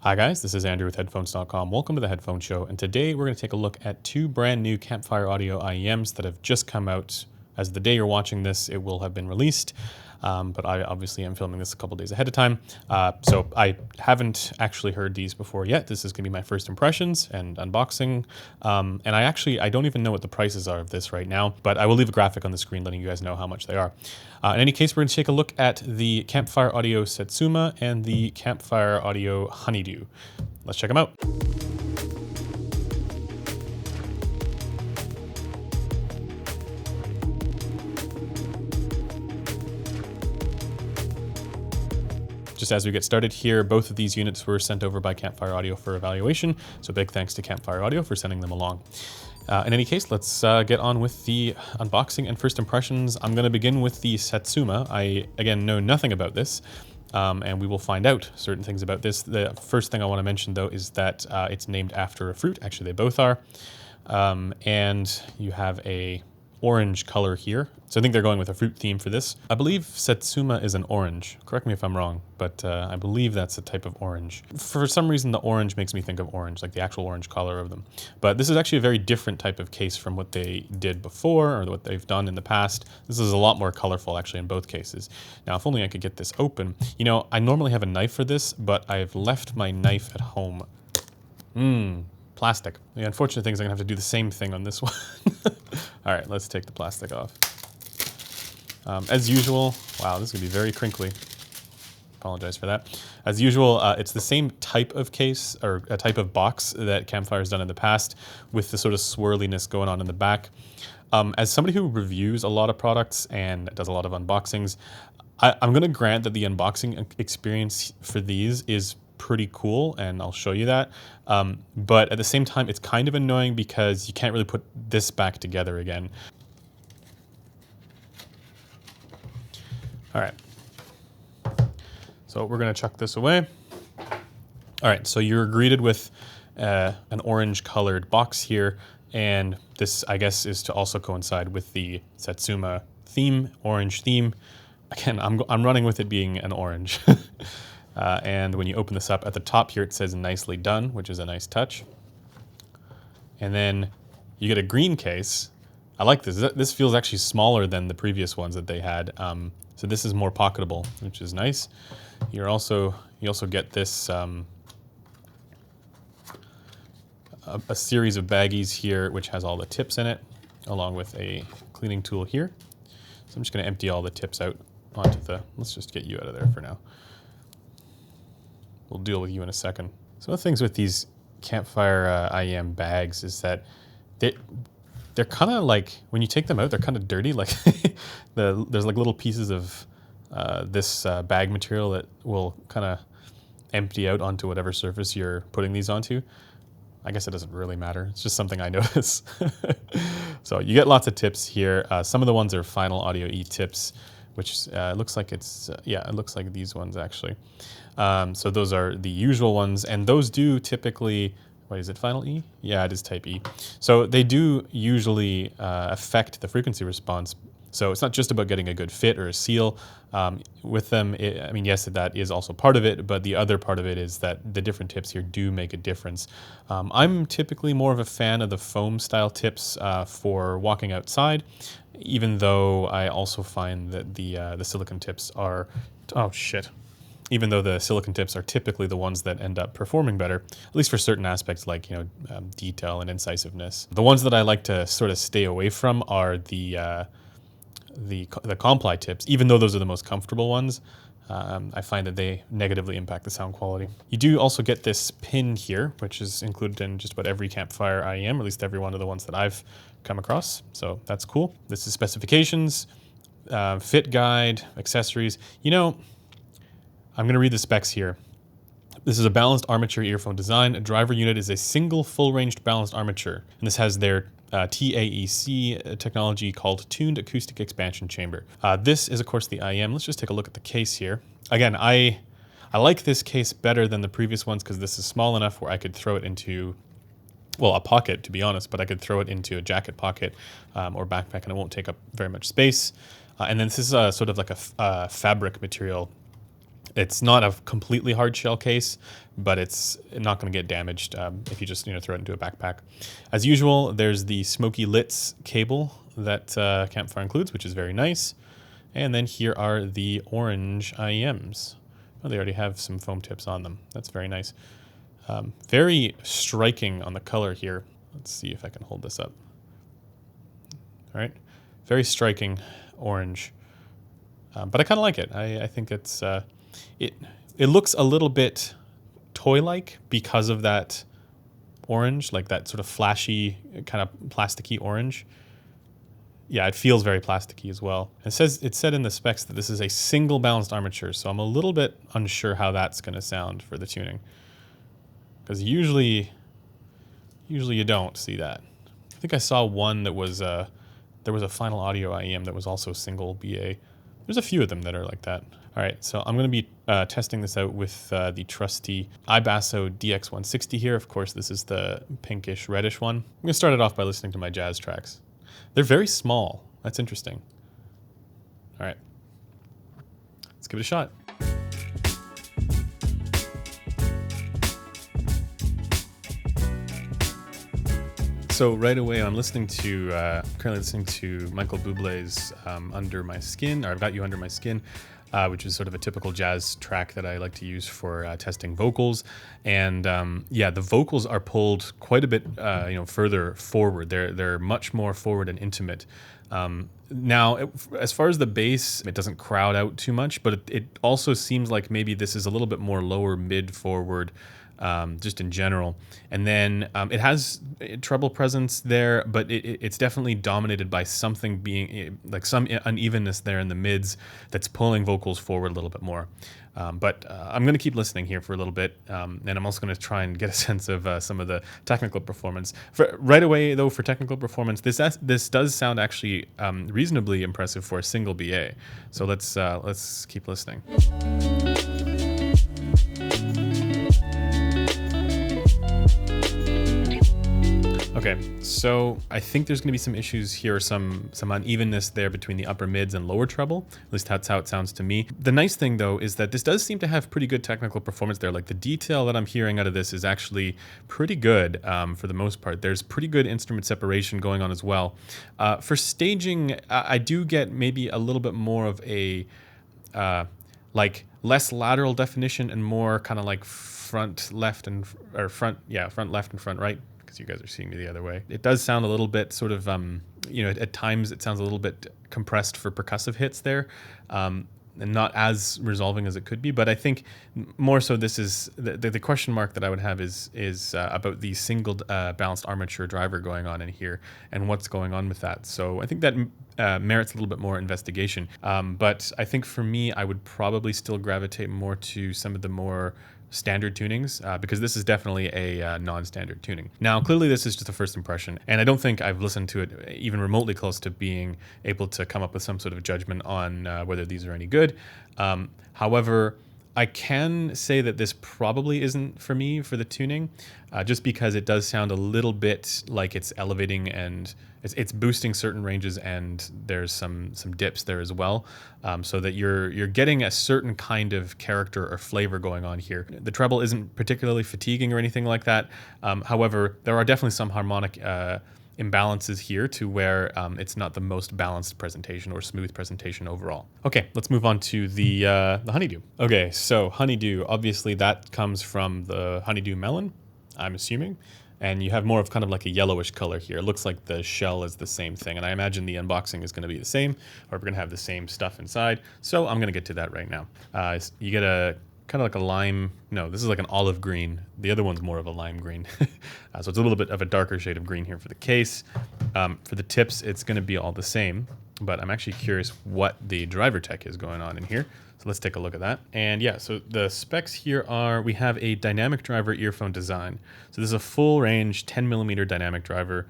Hi guys, this is Andrew with headphones.com. Welcome to the Headphone Show, and today we're going to take a look at two brand new Campfire audio IEMs that have just come out. As the day you're watching this, it will have been released, but I obviously am filming this a couple days ahead of time, so I haven't actually heard these before yet. This is going to be my first impressions and unboxing, and I don't even know what the prices are of this right now, but I will leave a graphic on the screen letting you guys know how much they are. In any case, we're going to take a look at the Campfire Audio Satsuma and the Campfire Audio Honeydew. Let's check them out. Just as we get started here, both of these units were sent over by Campfire Audio for evaluation, so big thanks to Campfire Audio for sending them along. In any case, let's get on with the unboxing and first impressions. I'm going to begin with the Satsuma. I, again, know nothing about this, and we will find out certain things about this. The first thing I want to mention, though, is that it's named after a fruit. Actually, they both are. And you have a orange color here. So I think they're going with a fruit theme for this. I believe Satsuma is an orange. Correct me if I'm wrong, but I believe that's a type of orange. For some reason, the orange makes me think of orange, like the actual orange color of them. But this is actually a very different type of case from what they did before or what they've done in the past. This is a lot more colorful, actually, in both cases. Now, if only I could get this open. You know, I normally have a knife for this, but I've left my knife at home. Plastic. The unfortunate thing is I'm gonna have to do the same thing on this one. All right, let's take the plastic off. As usual, wow, this is gonna be very crinkly. Apologize for that. As usual, it's the same type of case or a type of box that Campfire's done in the past with the sort of swirliness going on in the back. As somebody who reviews a lot of products and does a lot of unboxings, I'm gonna grant that the unboxing experience for these is pretty cool, and I'll show you that. But at the same time, it's kind of annoying because you can't really put this back together again. All right. So we're gonna chuck this away. All right, so you're greeted with an orange colored box here, and this, I guess, is to also coincide with the Satsuma theme, orange theme. Again, I'm running with it being an orange. And when you open this up at the top here, it says nicely done, which is a nice touch. And then you get a green case. I like this. This feels actually smaller than the previous ones that they had. So this is more pocketable, which is nice. You also get this a series of baggies here, which has all the tips in it, along with a cleaning tool here. So I'm just going to empty all the tips out onto the, let's just get you out of there for now. We'll deal with you in a second. Some of the things with these Campfire IEM bags is that they're kind of like, when you take them out, they're kind of dirty. Like there's like little pieces of this bag material that will kind of empty out onto whatever surface you're putting these onto. I guess it doesn't really matter. It's just something I notice. So you get lots of tips here. Some of the ones are Final Audio E tips, which looks like it's, yeah, it looks like these ones actually. So those are the usual ones, and those do typically, what is it, Final E? Yeah, it is type E. So they do usually affect the frequency response. So it's not just about getting a good fit or a seal. With them, I mean, yes, that is also part of it, but the other part of it is that the different tips here do make a difference. I'm typically more of a fan of the foam style tips for walking outside, even though I also find that the silicone tips are, oh shit. Even though the silicone tips are typically the ones that end up performing better, at least for certain aspects like, you know, detail and incisiveness. The ones that I like to sort of stay away from are the Comply tips, even though those are the most comfortable ones. I find that they negatively impact the sound quality. You do also get this pin here, which is included in just about every Campfire IEM, or at least every one of the ones that I've come across. So that's cool. This is specifications, fit guide, accessories. You know, I'm going to read the specs here. This is a balanced armature earphone design. A driver unit is a single full-ranged balanced armature, and this has their TAEC technology called Tuned Acoustic Expansion Chamber. This is, of course, the IEM. Let's just take a look at the case here. Again, I like this case better than the previous ones because this is small enough where I could throw it into, well, a pocket, to be honest, but I could throw it into a jacket pocket or backpack, and it won't take up very much space. And then this is sort of like a fabric material. It's not a completely hard shell case, but it's not going to get damaged if you just throw it into a backpack. As usual, there's the Smoky Lits cable that Campfire includes, which is very nice. And then here are the orange IEMs. Oh, they already have some foam tips on them. That's very nice. Very striking on the color here. Let's see if I can hold this up. All right, very striking orange, but I kind of like it. I think it's it looks a little bit toy-like because of that orange, like that sort of flashy kind of plasticky orange. Yeah, it feels very plasticky as well. It said in the specs that this is a single balanced armature, so I'm a little bit unsure how that's going to sound for the tuning, because usually you don't see that. I think I saw one that was there was a Final Audio IEM that was also single BA. There's a few of them that are like that. All right, so I'm going to be testing this out with the trusty iBasso DX160 here. Of course, this is the pinkish reddish one. I'm going to start it off by listening to my jazz tracks. They're very small. That's interesting. All right, let's give it a shot. So right away, I'm currently listening to Michael Bublé's Under My Skin, or I've Got You Under My Skin, which is sort of a typical jazz track that I like to use for testing vocals. And yeah, the vocals are pulled quite a bit further forward. They're much more forward and intimate. Now, as far as the bass, it doesn't crowd out too much, but it also seems like maybe this is a little bit more lower mid forward, just in general. And then it has treble presence there, but it's definitely dominated by something being like some unevenness there in the mids that's pulling vocals forward a little bit more. But I'm going to keep listening here for a little bit, and I'm also going to try and get a sense of some of the technical performance. Right away, though, for technical performance, this does sound actually reasonably impressive for a single BA. So let's keep listening. Okay, so I think there's going to be some issues here, some unevenness there between the upper mids and lower treble. At least that's how it sounds to me. The nice thing, though, is that this does seem to have pretty good technical performance there. Like the detail that I'm hearing out of this is actually pretty good for the most part. There's pretty good instrument separation going on as well. For staging, I do get maybe a little bit more of a like less lateral definition and more kind of like front left and front right. Because you guys are seeing me the other way. It does sound a little bit sort of, at times it sounds a little bit compressed for percussive hits there, and not as resolving as it could be. But I think more so this is, the question mark that I would have is about the single balanced armature driver going on in here and what's going on with that. So I think that merits a little bit more investigation. But I think for me, I would probably still gravitate more to some of the more standard tunings, because this is definitely a non-standard tuning. Now, clearly this is just a first impression, and I don't think I've listened to it even remotely close to being able to come up with some sort of judgment on whether these are any good. However, I can say that this probably isn't for me for the tuning, just because it does sound a little bit like it's elevating and it's boosting certain ranges, and there's some dips there as well, so that you're getting a certain kind of character or flavor going on here. The treble isn't particularly fatiguing or anything like that. However, there are definitely some harmonic imbalances here to where it's not the most balanced presentation or smooth presentation overall. Okay, let's move on to the Honeydew. Okay, so Honeydew, obviously that comes from the Honeydew melon, I'm assuming. And you have more of kind of like a yellowish color here. It looks like the shell is the same thing. And I imagine the unboxing is going to be the same, or we're going to have the same stuff inside. So I'm going to get to that right now. You get a kind of like a lime. No, this is like an olive green. The other one's more of a lime green. So it's a little bit of a darker shade of green here for the case. For the tips, it's going to be all the same. But I'm actually curious what the driver tech is going on in here. So let's take a look at that. And yeah, so the specs here are, we have a dynamic driver earphone design. So this is a full range 10 millimeter dynamic driver.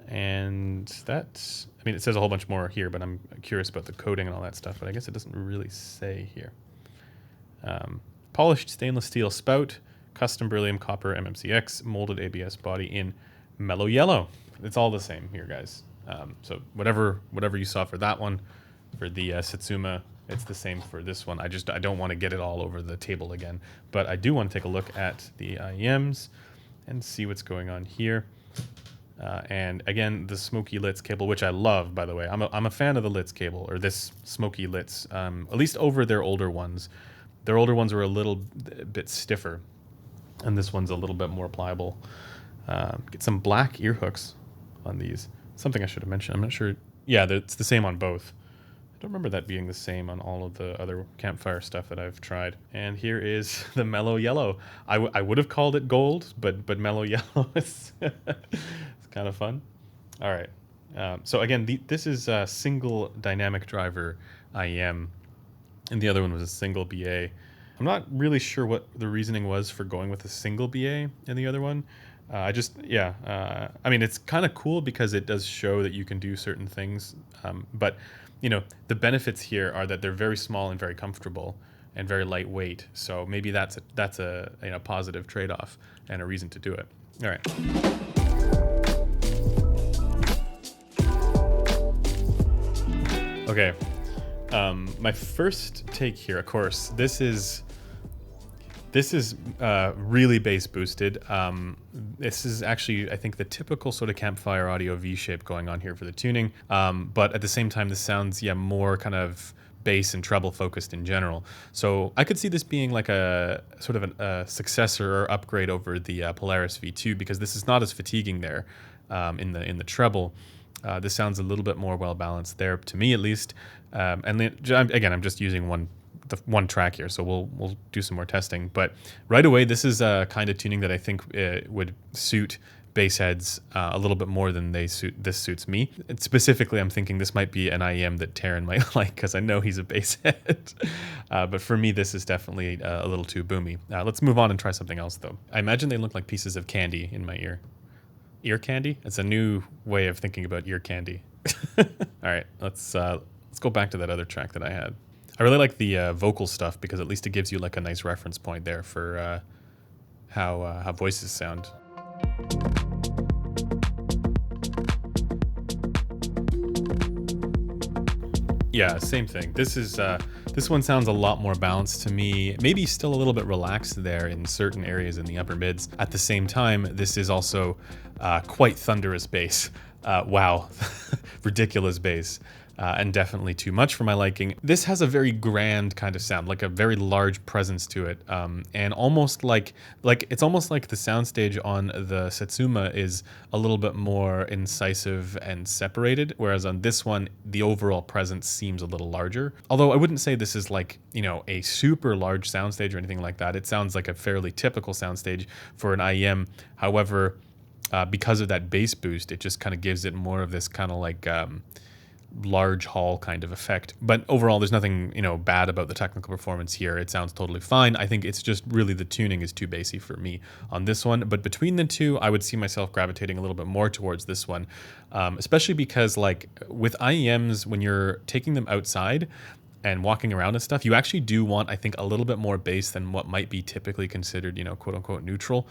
And that's, I mean, it says a whole bunch more here, but I'm curious about the coding and all that stuff, but I guess it doesn't really say here. Polished stainless steel spout, custom beryllium copper MMCX, molded ABS body in mellow yellow. It's all the same here, guys. So whatever you saw for that one, for the Satsuma it's the same for this one. I don't want to get it all over the table again, but I do want to take a look at the IEMs and see what's going on here. And again, the Smoky Litz cable, which I love, by the way. I'm a fan of the Litz cable, or this Smoky Litz, at least over their older ones. Their older ones were a little bit stiffer, and this one's a little bit more pliable. Get some black ear hooks on these. Something I should have mentioned. I'm not sure. Yeah, it's the same on both. I don't remember that being the same on all of the other Campfire stuff that I've tried. And here is the Mellow Yellow. I would have called it gold, but Mellow Yellow is it's kind of fun. All right. So again, this is a single dynamic driver IEM, and the other one was a single BA. I'm not really sure what the reasoning was for going with a single BA in the other one. I mean, it's kind of cool because it does show that you can do certain things, but you know, the benefits here are that they're very small and very comfortable and very lightweight. So maybe that's a positive trade-off and a reason to do it. All right. Okay. My first take here, of course, this is really bass boosted. This is actually, I think, the typical sort of Campfire audio V-shape going on here for the tuning. But at the same time, this sounds, more kind of bass and treble focused in general. So I could see this being like a sort of a successor or upgrade over the Polaris V2, because this is not as fatiguing there in the treble. This sounds a little bit more well balanced there, to me at least. And then, again, I'm just using the one track here, so we'll do some more testing. But right away, this is a kind of tuning that I think would suit bass heads a little bit more than this suits me. And specifically, I'm thinking this might be an IEM that Taryn might like, because I know he's a bass head. But for me, this is definitely a little too boomy. Let's move on and try something else, though. I imagine they look like pieces of candy in my ear. Ear candy? It's a new way of thinking about ear candy. All right, let's go back to that other track that I had. I really like the vocal stuff, because at least it gives you like a nice reference point there for how voices sound. Yeah, same thing. This one sounds a lot more balanced to me. Maybe still a little bit relaxed there in certain areas in the upper mids. At the same time, this is also quite thunderous bass. Wow, ridiculous bass. And definitely too much for my liking. This has a very grand kind of sound, like a very large presence to it, and almost like it's almost like the soundstage on the Satsuma is a little bit more incisive and separated, whereas on this one, the overall presence seems a little larger. Although I wouldn't say this is like, a super large soundstage or anything like that. It sounds like a fairly typical soundstage for an IEM. However, because of that bass boost, it just kind of gives it more of this kind of like large hall kind of effect. But overall, there's nothing bad about the technical performance here. It sounds totally fine. I think it's just really the tuning is too bassy for me on this one. But between the two, I would see myself gravitating a little bit more towards this one, especially because like with IEMs, when you're taking them outside and walking around and stuff, you actually do want, I think, a little bit more bass than what might be typically considered, quote unquote neutral,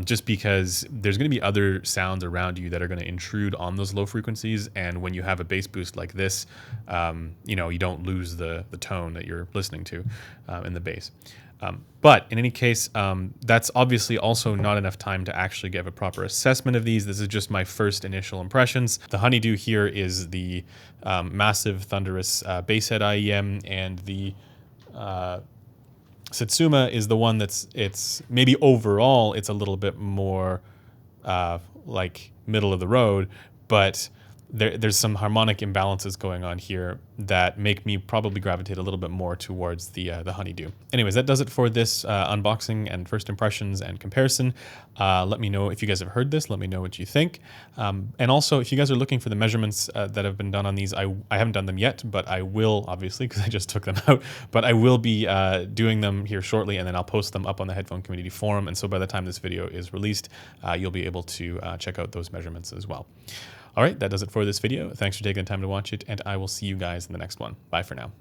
just because there's going to be other sounds around you that are going to intrude on those low frequencies. And when you have a bass boost like this, you don't lose the tone that you're listening to in the bass. But in any case, that's obviously also not enough time to actually give a proper assessment of these. This is just my first initial impressions. The Honeydew here is the massive thunderous bass head IEM, and the Satsuma is the one it's maybe overall it's a little bit more like middle of the road, but there's some harmonic imbalances going on here that make me probably gravitate a little bit more towards the Honeydew. Anyways, that does it for this unboxing and first impressions and comparison. Let me know if you guys have heard this. Let me know what you think. And also, if you guys are looking for the measurements that have been done on these, I haven't done them yet, but I will, obviously, because I just took them out. But I will be doing them here shortly, and then I'll post them up on the Headphone Community Forum. And so by the time this video is released, you'll be able to check out those measurements as well. All right, that does it for this video. Thanks for taking the time to watch it, and I will see you guys in the next one. Bye for now.